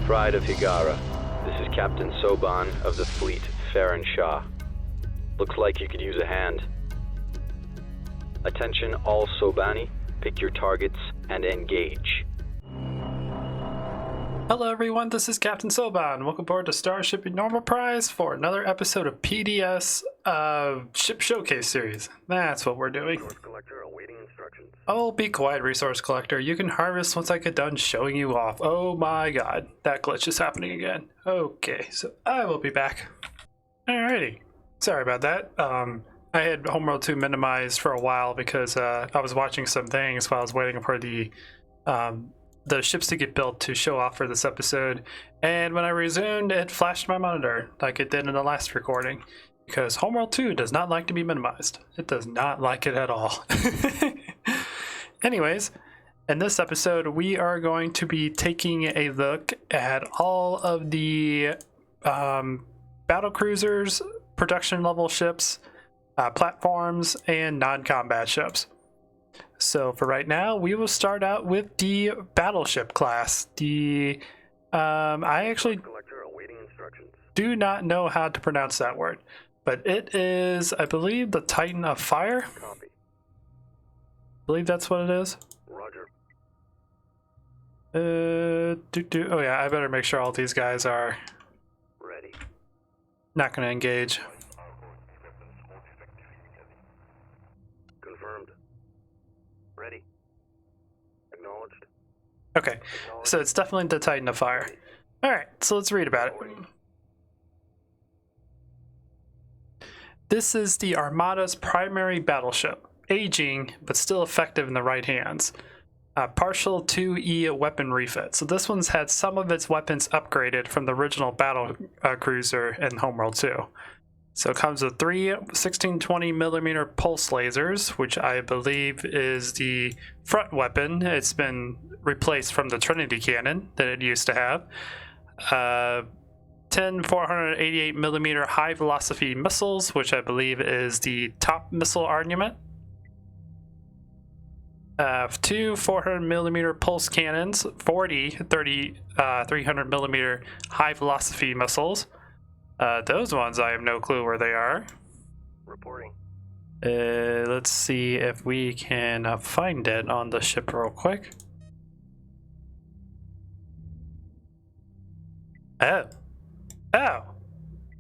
Pride of Higara. This is Captain Soban of the fleet, Farron Shah. Looks like you could use a hand. Attention all Sobani, pick your targets and engage. Hello everyone, this is Captain Soban. Welcome aboard to Starship Normal Prize for another episode of PDS Ship Showcase Series. That's what we're doing. Resource collector awaiting instructions. Oh, be quiet, Resource Collector. You can harvest once I get done showing you off. Oh my god, that glitch is happening again. Okay, so I will be back. Alrighty. Sorry about that. I had Homeworld 2 minimized for a while because I was watching some things while I was waiting for the ships to get built to show off for this episode, and when I resumed it flashed my monitor like it did in the last recording because Homeworld 2 does not like to be minimized. It does not like it at all. Anyways, in this episode we are going to be taking a look at all of the Battlecruisers, production level ships, platforms, and non-combat ships. So for right now, we will start out with the battleship class. I actually do not know how to pronounce that word, but it is, I believe, the Titan of Fire. Copy. I believe that's what it is. Roger. Oh yeah, I better make sure all these guys are Ready. not going to engage. Confirmed. Ready. Acknowledged. Okay, so it's definitely the Titan of Fire. Alright, so let's read about it. This is the Armada's primary battleship, aging but still effective in the right hands. Partial 2E weapon refit. So this one's had some of its weapons upgraded from the original battle cruiser in Homeworld 2. So it comes with 3 16-20mm pulse lasers, which I believe is the front weapon. It's been replaced from the Trinity cannon that it used to have. 10 488mm high velocity missiles, which I believe is the top missile argument. 2 400mm pulse cannons, 300mm high velocity missiles. Those ones, I have no clue where they are. Reporting. Let's see if we can find it on the ship real quick. Oh.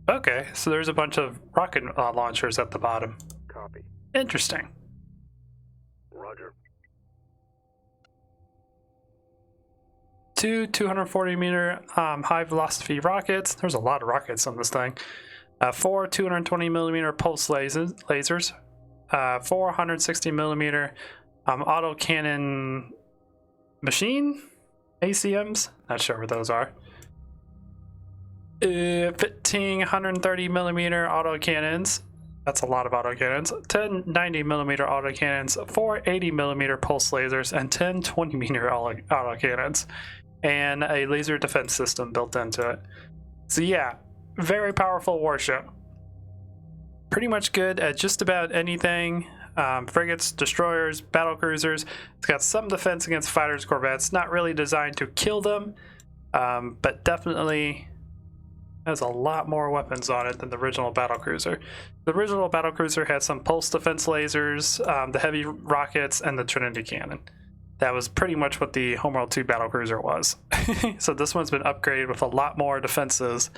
Okay, so there's a bunch of rocket launchers at the bottom. Copy. Interesting. Roger. 2 240mm high velocity rockets. There's a lot of rockets on this thing. 4 220mm pulse lasers. 4 160mm autocannon machine ACMs. Not sure what those are. 15 130mm autocannons. That's a lot of autocannons. 10 90mm autocannons. 4 80mm pulse lasers, and 10 20mm autocannons. And a laser defense system built into it. So yeah, very powerful warship. Pretty much good at just about anything. Frigates, destroyers, battlecruisers. It's got some defense against fighters, corvettes. Not really designed to kill them, but definitely has a lot more weapons on it than the original battlecruiser. The original battlecruiser had some pulse defense lasers, the heavy rockets, and the Trinity cannon. That was pretty much what the Homeworld 2 battlecruiser was. So this one's been upgraded with a lot more defenses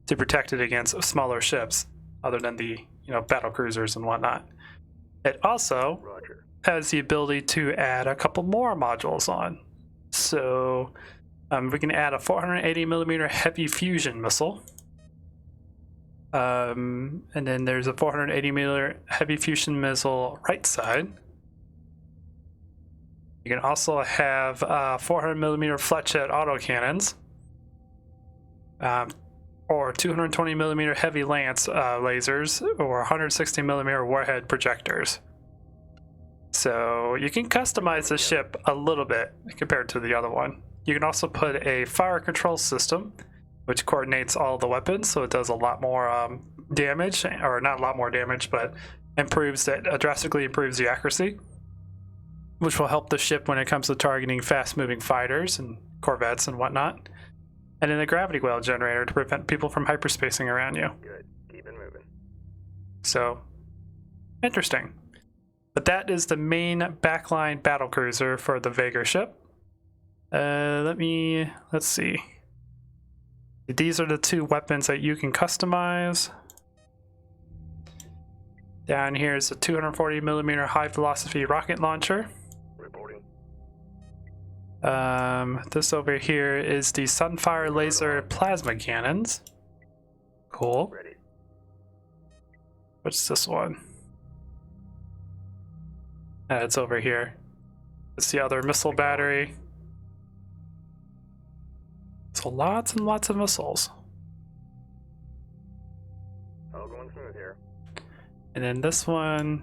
to protect it against smaller ships, other than the battlecruisers and whatnot. It also Roger. has the ability to add a couple more modules on. So we can add a 480mm heavy fusion missile. And then there's a 480mm heavy fusion missile right side. You can also have 400mm fletchet autocannons, or 220mm heavy lance lasers, or 160mm warhead projectors. So you can customize the ship a little bit compared to the other one. You can also put a fire control system, which coordinates all the weapons, so it does a lot more damage, or not a lot more damage, but drastically improves the accuracy, which will help the ship when it comes to targeting fast-moving fighters and corvettes and whatnot. and then a gravity well generator to prevent people from hyperspacing around you. Good. Keep it moving. So, interesting. But that is the main backline battlecruiser for the Vagyr ship. Let's see. These are the two weapons that you can customize. Down here is a 240mm high velocity rocket launcher. Reporting. This over here is the Sunfire laser plasma cannons. Cool. Ready. What's this one? It's over here. It's the other missile battery. So lots and lots of missiles. All going smooth here. And then this one.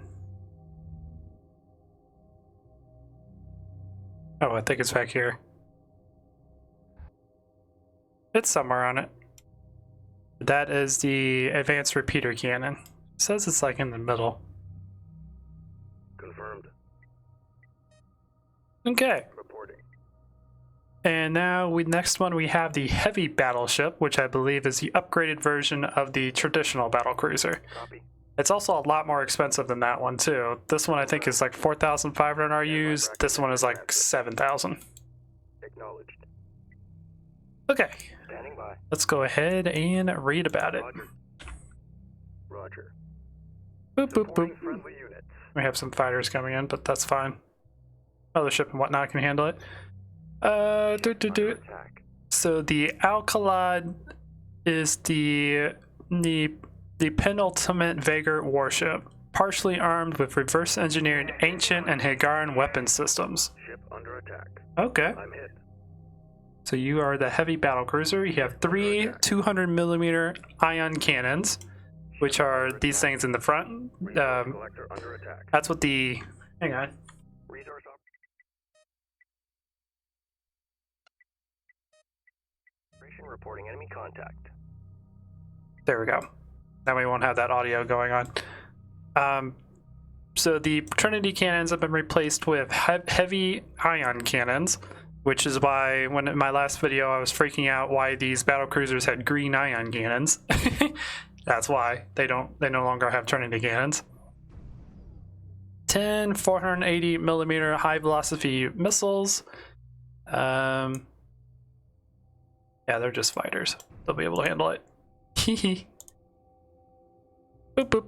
Oh, I think it's back here. It's somewhere on it. That is the advanced repeater cannon. It says it's like in the middle. Confirmed. Okay. Reporting. And now next one we have the heavy battleship, which I believe is the upgraded version of the traditional battlecruiser. Copy. It's also a lot more expensive than that one too. This one I think is like 4,500 RUs. This one is like 7,000. Acknowledged. Okay, Standing by. let's go ahead and read about it. Roger. Roger. Boop, boop, Supporting boop. friendly units. We have some fighters coming in, but that's fine. Other ship and whatnot can handle it. Under attack. So the Alcalad is the penultimate Vagyr warship, partially armed with reverse-engineered ancient and Hagaran weapon systems. Ship under attack. Okay. I'm hit. So you are the heavy battlecruiser. You have three 200mm ion cannons, which are these things in the front. Resource collector under attack. That's what the... Hang on. Resource up. Operation reporting enemy contact. There we go. Now we won't have that audio going on. So the Trinity cannons have been replaced with heavy ion cannons, which is why when in my last video I was freaking out why these battlecruisers had green ion cannons. That's why they no longer have Trinity cannons. 10 480mm high velocity missiles. Yeah, they're just fighters. They'll be able to handle it. Hee Boop boop.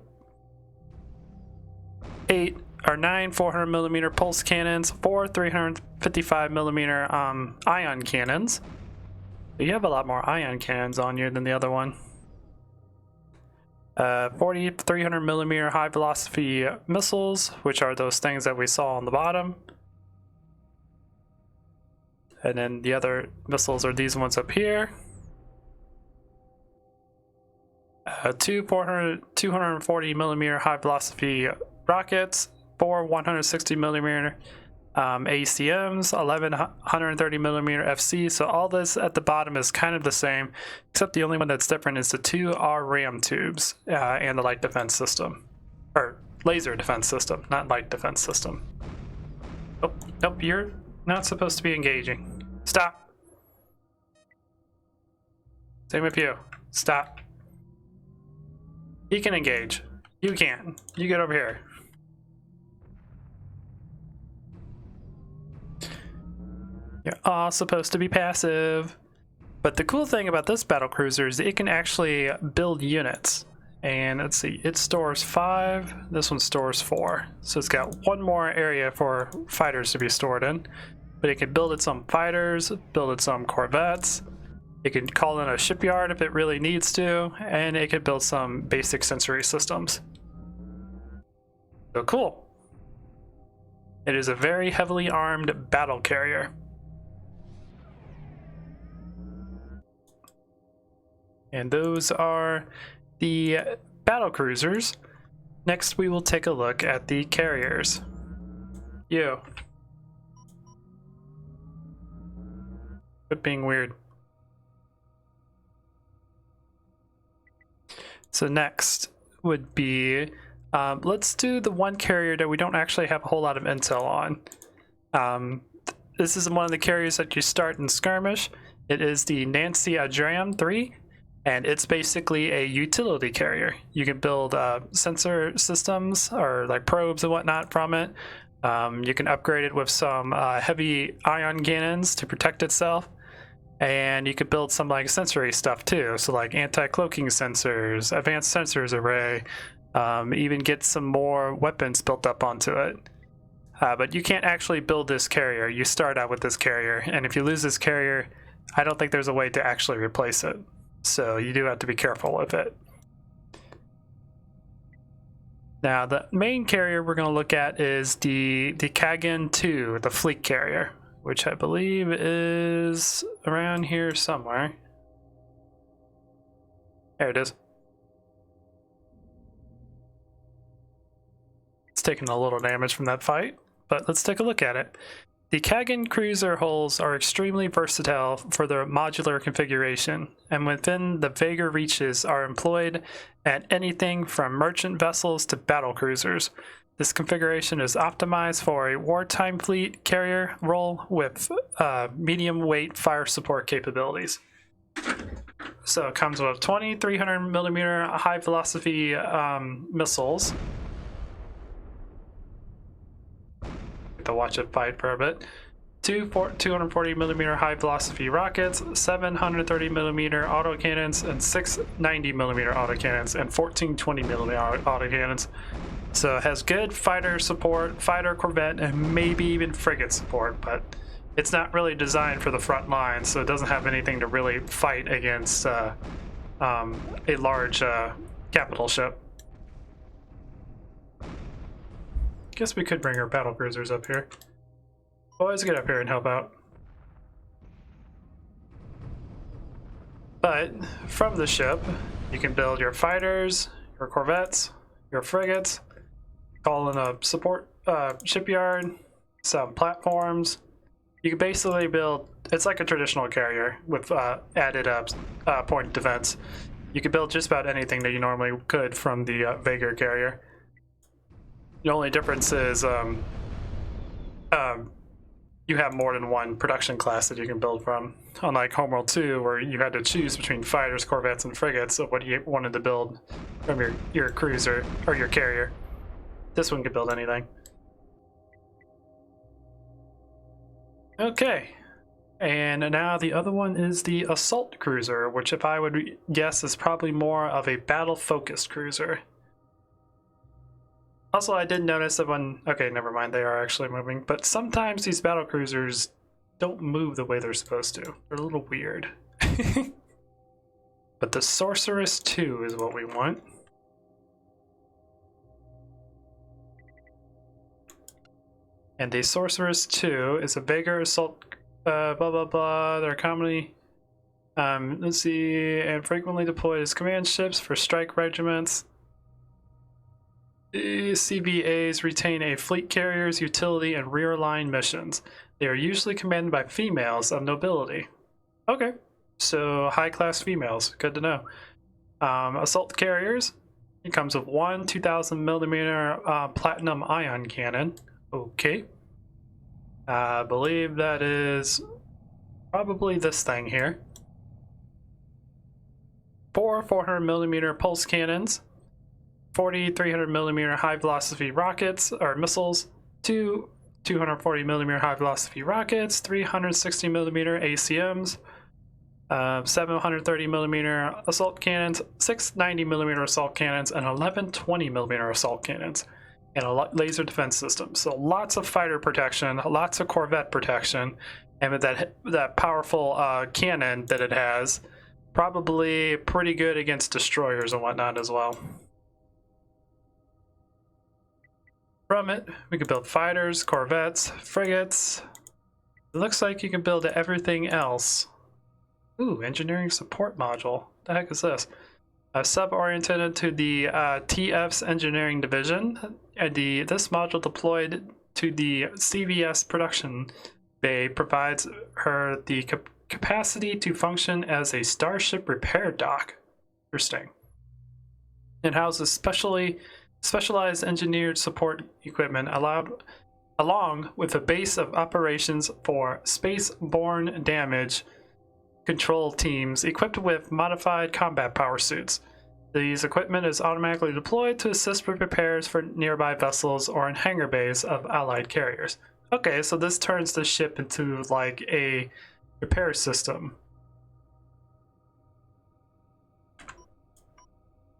9 400mm pulse cannons, 4 355mm ion cannons. You have a lot more ion cannons on you than the other one. 40 300mm high velocity missiles, which are those things that we saw on the bottom. And then the other missiles are these ones up here. 2 240mm high velocity rockets, 4 160mm ACMs, 11 130mm FC. So all this at the bottom is kind of the same, except the only one that's different is the 2 RAM tubes and the light defense system. Or laser defense system, not light defense system. Oh, nope, you're not supposed to be engaging. Stop. Same with you. Stop. He can engage. You can't. You get over here. You're all supposed to be passive. But the cool thing about this battlecruiser is it can actually build units. And let's see, it stores 5. This one stores 4. So it's got one more area for fighters to be stored in. But it can build its own fighters, build its own corvettes. It can call in a shipyard if it really needs to, and it can build some basic sensory systems. So cool. It is a very heavily armed battle carrier. And those are the battlecruisers. Next we will take a look at the carriers. You. Quit being weird. So next would be, let's do the one carrier that we don't actually have a whole lot of intel on. This is one of the carriers that you start in skirmish. It is the Nancy Adram 3, and it's basically a utility carrier. You can build sensor systems or like probes and whatnot from it. You can upgrade it with some heavy ion cannons to protect itself, and you could build some like sensory stuff too. So like anti-cloaking sensors, advanced sensors array, even get some more weapons built up onto it. But you can't actually build this carrier. You start out with this carrier, and if you lose this carrier, I don't think there's a way to actually replace it. So you do have to be careful with it. Now, the main carrier we're going to look at is the Kagan 2, the fleet carrier, which I believe is around here somewhere. There it is. It's taking a little damage from that fight, but let's take a look at it. The Kagan cruiser hulls are extremely versatile for their modular configuration, and within the Vagyr reaches are employed at anything from merchant vessels to battlecruisers. This configuration is optimized for a wartime fleet carrier role with medium weight fire support capabilities. So it comes with 20 300mm high velocity missiles. To watch it fight for a bit. 240mm high velocity rockets, 730mm autocannons, and 6 90mm autocannons, and 14 20mm autocannons. So it has good fighter support, fighter, corvette, and maybe even frigate support, but it's not really designed for the front line, so it doesn't have anything to really fight against a large capital ship. Guess we could bring our battlecruisers up here. Always get up here and help out. But from the ship, you can build your fighters, your corvettes, your frigates, call in a support shipyard, some platforms. You can basically build, it's like a traditional carrier with added point defense. You can build just about anything that you normally could from the Vagyr carrier. The only difference is you have more than one production class that you can build from. Unlike Homeworld 2, where you had to choose between fighters, corvettes, and frigates of what you wanted to build from your cruiser or your carrier. This one could build anything. Okay, and now the other one is the assault cruiser, which if I would guess is probably more of a battle-focused cruiser. Also, I did notice that when... Okay, never mind, they are actually moving. But sometimes these battle cruisers don't move the way they're supposed to. They're a little weird. But the Sorceress 2 is what we want. And the Sorceress 2 is a Vagyr assault... blah, blah, blah. They're commonly... let's see... And frequently deployed as command ships for strike regiments. CVAs retain a fleet carrier's utility and rear line missions. They are usually commanded by females of nobility. Okay, so high class females, good to know. Assault carriers, it comes with one 2000mm platinum ion cannon. Okay, I believe that is probably this thing here. 4 400mm pulse cannons. 40 300mm high velocity rockets or missiles, 2 240mm high velocity rockets, 360mm ACMs, 730mm assault cannons, 6 90mm assault cannons, and 11 20mm assault cannons, and a laser defense system. So lots of fighter protection, lots of corvette protection, and with that powerful cannon that it has, probably pretty good against destroyers and whatnot as well. From it, we can build fighters, corvettes, frigates. It looks like you can build everything else. Ooh, engineering support module. The heck is this? A sub-oriented to the TF's engineering division. And this module deployed to the CVS production bay provides her the capacity to function as a starship repair dock. Interesting. It houses specialized engineered support equipment along with a base of operations for space-borne damage control teams equipped with modified combat power suits. These equipment is automatically deployed to assist with repairs for nearby vessels or in hangar bays of allied carriers. Okay, so this turns the ship into like a repair system.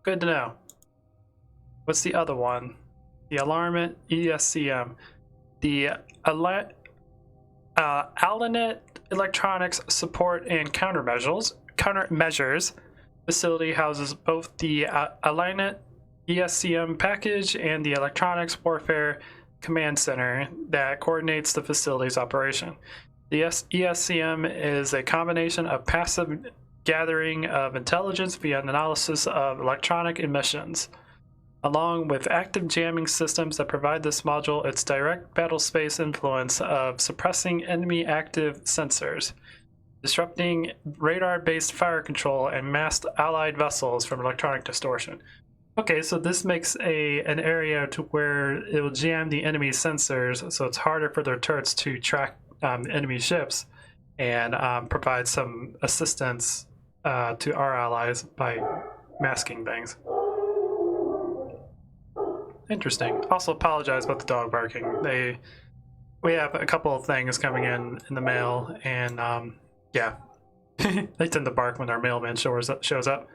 Good to know. What's the other one? The Alarmant ESCM. The Alanet Electronics Support and Countermeasures facility houses both the Alanet ESCM package and the Electronics Warfare Command Center that coordinates the facility's operation. The ESCM is a combination of passive gathering of intelligence via analysis of electronic emissions, along with active jamming systems that provide this module its direct battlespace influence of suppressing enemy active sensors, disrupting radar-based fire control, and masked allied vessels from electronic distortion. Okay, so this makes an area to where it will jam the enemy sensors, so it's harder for their turrets to track enemy ships and provide some assistance to our allies by masking things. Interesting. Also apologize about the dog barking. We have a couple of things coming in the mail, and yeah, they tend to bark when our mailman shows up.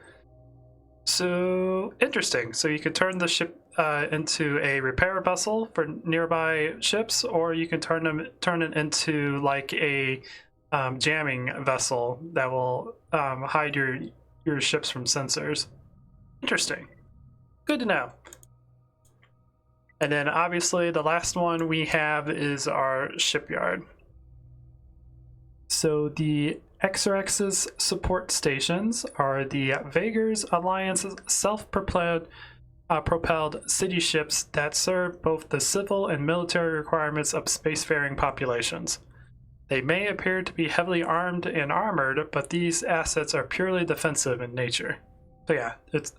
So interesting. So you could turn the ship into a repair vessel for nearby ships, or you can turn it into like a jamming vessel that will hide your ships from sensors. Interesting. Good to know. And then obviously the last one we have is our shipyard. So the XRX's support stations are the Vagyr's Alliance's self-propelled city ships that serve both the civil and military requirements of spacefaring populations. They may appear to be heavily armed and armored, but these assets are purely defensive in nature. So yeah, it's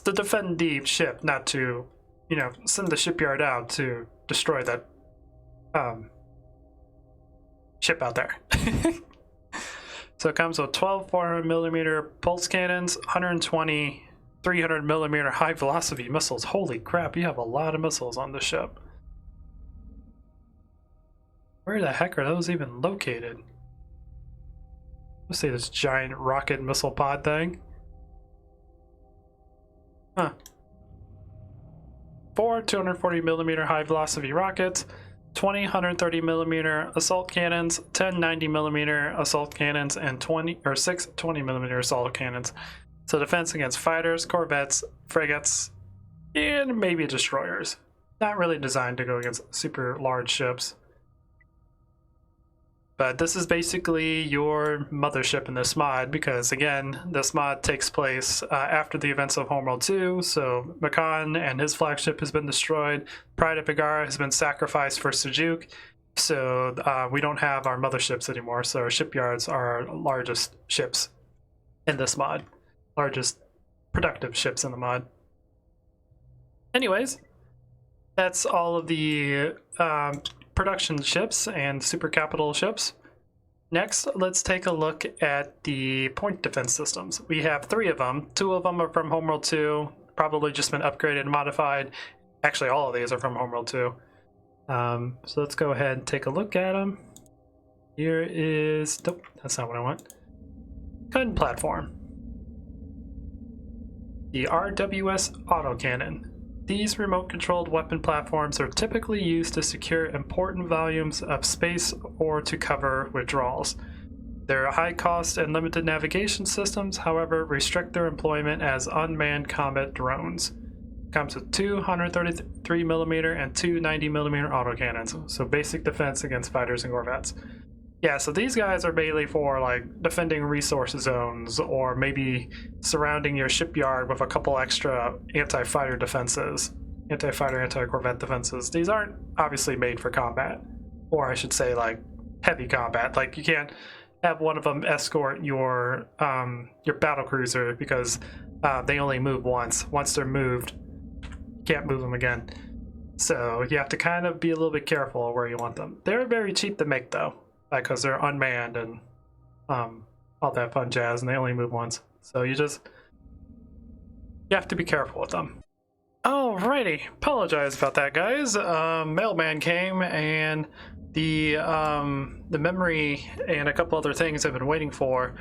to defend the ship, not to, send the shipyard out to destroy that ship out there. So it comes with 12 400mm pulse cannons, 120 300mm high velocity missiles. Holy crap, you have a lot of missiles on the ship. Where the heck are those even located? Let's see this giant rocket missile pod thing. Huh. 4 240mm high velocity rockets, 20 130mm assault cannons, 10 90mm assault cannons, and 6 20mm assault cannons. So defense against fighters, corvettes, frigates, and maybe destroyers. Not really designed to go against super large ships. But this is basically your mothership in this mod, because again, this mod takes place after the events of Homeworld 2, so Makan and his flagship has been destroyed, Pride of Megara has been sacrificed for Sejuk, so we don't have our motherships anymore, so our shipyards are our largest ships in this mod. Largest productive ships in the mod. Anyways, that's all of the production ships and super capital ships. Next, let's take a look at the point defense systems. We have 3 of them. 2 of them are from Homeworld 2, probably just been upgraded and modified. Actually, all of these are from Homeworld 2. So let's go ahead and take a look at them. Here is, nope, that's not what I want. Gun platform. The RWS autocannon. These remote-controlled weapon platforms are typically used to secure important volumes of space or to cover withdrawals. Their high cost and limited navigation systems, however, restrict their employment as unmanned combat drones. Comes with 2 133mm and 2 90mm autocannons, so basic defense against fighters and corvettes. Yeah, so these guys are mainly for like defending resource zones or maybe surrounding your shipyard with a couple extra anti-fighter defenses, anti-fighter, anti-corvette defenses. These aren't obviously made for combat, or I should say like heavy combat. Like you can't have one of them escort your battlecruiser because they only move once. Once they're moved, you can't move them again. So you have to kind of be a little bit careful where you want them. They're very cheap to make though, because they're unmanned and all that fun jazz, and they only move once. So you have to be careful with them. Alrighty, apologize about that, guys. Mailman came, and the memory and a couple other things I've been waiting for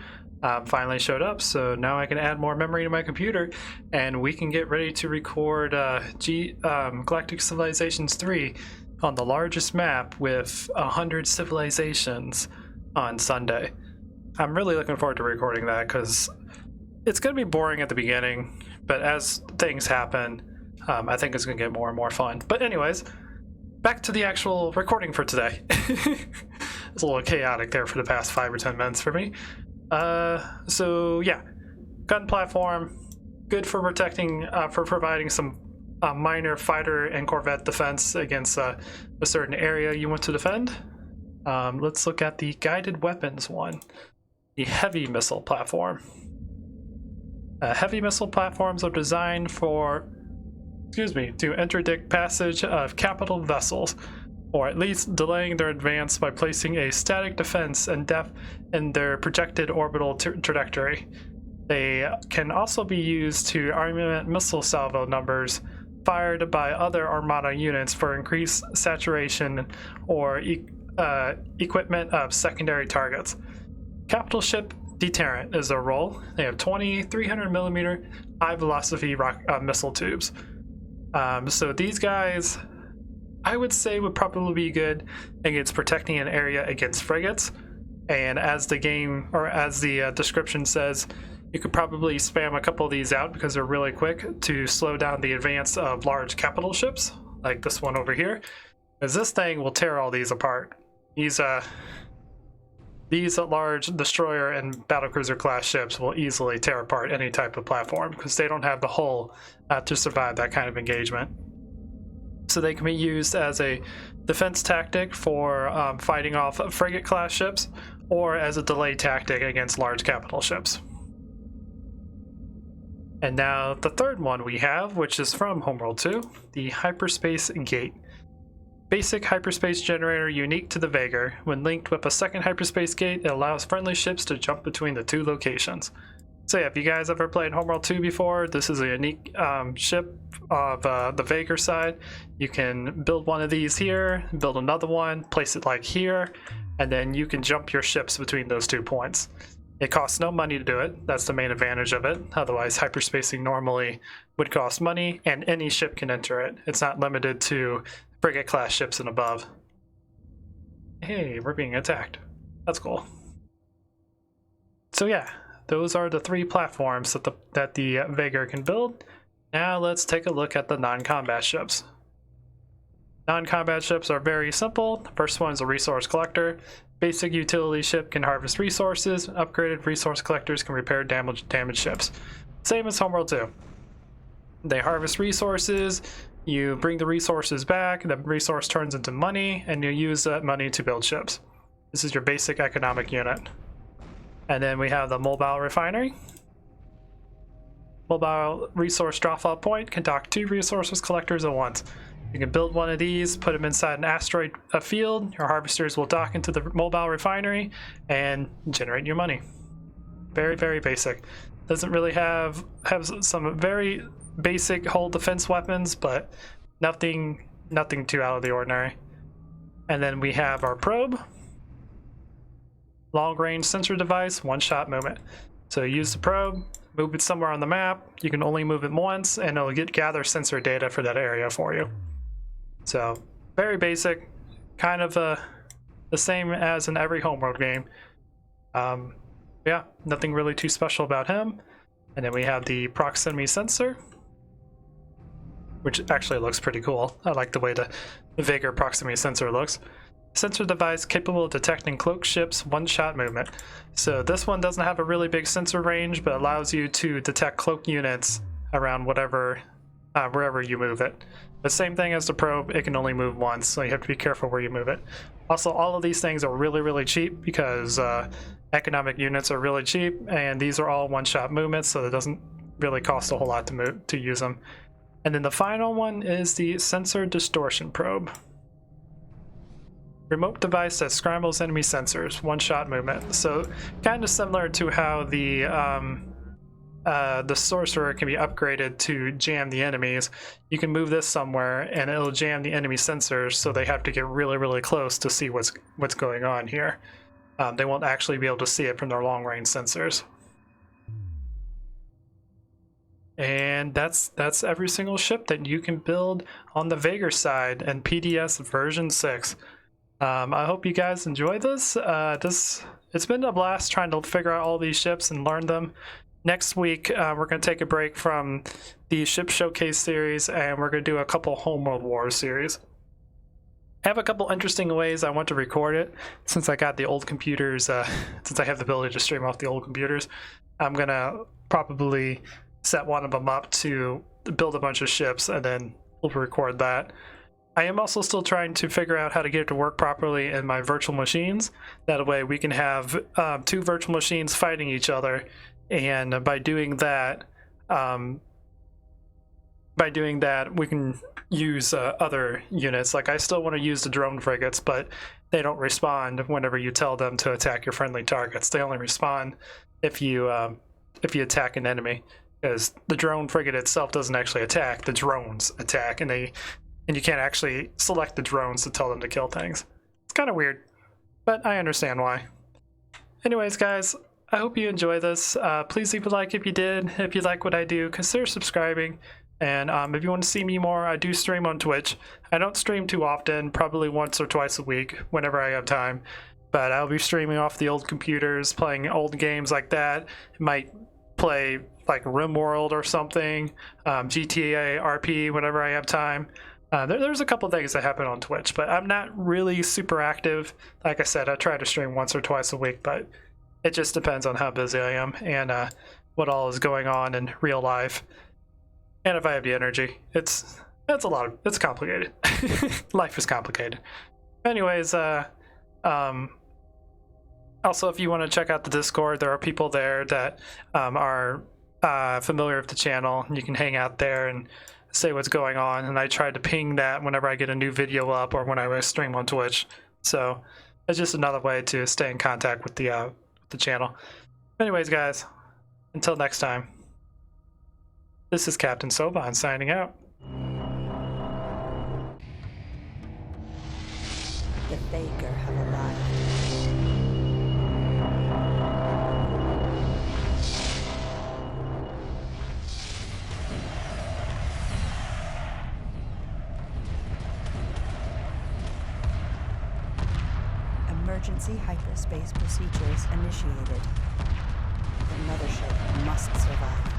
finally showed up. So now I can add more memory to my computer, and we can get ready to record Galactic Civilizations 3 on the largest map with 100 civilizations on Sunday. I'm really looking forward to recording that because it's going to be boring at the beginning, but as things happen, I think it's going to get more and more fun. But anyways, back to the actual recording for today. It's a little chaotic there for the past 5 or 10 minutes for me. So yeah, gun platform, good for protecting, for providing some minor fighter and corvette defense against a certain area you want to defend. Let's look at the guided weapons one, the heavy missile platform. Heavy missile platforms are designed to interdict passage of capital vessels, or at least delaying their advance by placing a static defense in their projected orbital trajectory. They can also be used to augment missile salvo numbers fired by other Armada units for increased saturation or equipment of secondary targets. Capital ship deterrent is their role. They have 20 300mm high velocity missile tubes. So these guys, I would say, would probably be good against protecting an area against frigates. And as the game, or as the description says, you could probably spam a couple of these out because they're really quick to slow down the advance of large capital ships, like this one over here. Because this thing will tear all these apart. These large destroyer and battlecruiser class ships will easily tear apart any type of platform because they don't have the hull to survive that kind of engagement. So they can be used as a defense tactic for fighting off frigate class ships, or as a delay tactic against large capital ships. And now the third one we have, which is from Homeworld 2, the Hyperspace Gate. Basic hyperspace generator unique to the Vagyr. When linked with a second hyperspace gate, it allows friendly ships to jump between the two locations. So yeah, if you guys ever played Homeworld 2 before, this is a unique ship of the Vagyr side. You can build one of these here, build another one, place it like here, and then you can jump your ships between those 2 points. It costs no money to do it. That's the main advantage of it. Otherwise, hyperspacing normally would cost money, and any ship can enter it. It's not limited to frigate class ships and above. Hey, we're being attacked. That's cool. So yeah, those are the 3 platforms that the Vagyr can build. Now let's take a look at the non-combat ships. Non-combat ships are very simple. The first one is a resource collector. Basic utility ship can harvest resources. Upgraded resource collectors can repair damaged ships. Same as Homeworld 2. They harvest resources. You bring the resources back, the resource turns into money, and you use that money to build ships. This is your basic economic unit. And then we have the mobile refinery. Mobile resource drop-off point can dock 2 resources collectors at once. You can build one of these, put them inside an asteroid field. Your harvesters will dock into the mobile refinery and generate your money. Very, very basic. Doesn't really have some very basic hull defense weapons, but nothing too out of the ordinary. And then we have our probe. Long range sensor device, one-shot movement. So you use the probe, move it somewhere on the map. You can only move it once, and it'll gather sensor data for that area for you. So very basic, kind of the same as in every Homeworld game. Yeah, nothing really too special about him. And then we have the proximity sensor, which actually looks pretty cool. I like the way the Vagyr proximity sensor looks. Sensor device capable of detecting cloaked ships one-shot movement. So this one doesn't have a really big sensor range, but allows you to detect cloaked units around wherever you move it. The same thing as the probe, it can only move once, so you have to be careful where you move it. Also, all of these things are really, really cheap because economic units are really cheap, and these are all one-shot movements, so it doesn't really cost a whole lot to use them. And then the final one is the sensor distortion probe. remote device that scrambles enemy sensors, one-shot movement. So kind of similar to how the sorcerer can be upgraded to jam the enemies. You can move this somewhere and it'll jam the enemy sensors, so they have to get really, really close to see what's going on here. They won't actually be able to see it from their long-range sensors. And that's every single ship that you can build on the Vagyr side and PDS version 6. I hope you guys enjoy this. It's been a blast trying to figure out all these ships and learn them. Next week, we're going to take a break from the Ship Showcase series, and we're going to do a couple Homeworld Wars series. I have a couple interesting ways I want to record it. Since I got the old computers, since I have the ability to stream off the old computers, I'm going to probably set one of them up to build a bunch of ships, and then we'll record that. I am also still trying to figure out how to get it to work properly in my virtual machines. That way we can have 2 virtual machines fighting each other, and by doing that we can use other units. Like, I still want to use the drone frigates, but they don't respond whenever you tell them to attack your friendly targets. They only respond if you attack an enemy, because the drone frigate itself doesn't actually attack. The drones attack, and you can't actually select the drones to tell them to kill things. It's kind of weird, but I understand why. Anyways, guys, I hope you enjoy this. Please leave a like if you did. If you like what I do, consider subscribing. And if you want to see me more, I do stream on Twitch. I don't stream too often, probably once or twice a week, whenever I have time. But I'll be streaming off the old computers, playing old games like that. Might play like RimWorld or something, GTA RP whenever I have time. There's a couple things that happen on Twitch, but I'm not really super active. Like I said, I try to stream once or twice a week, but it just depends on how busy I am and what all is going on in real life, and if I have the energy. It's complicated. Life is complicated. Anyways, also, if you want to check out the Discord, there are people there that are familiar with the channel. You can hang out there and say what's going on, and I try to ping that whenever I get a new video up or when I stream on Twitch. So it's just another way to stay in contact with the channel. Anyways, guys, until next time, this is Captain Soban signing out. The Vagyr have arrived. Emergency hyperspace procedures initiated. The mothership must survive.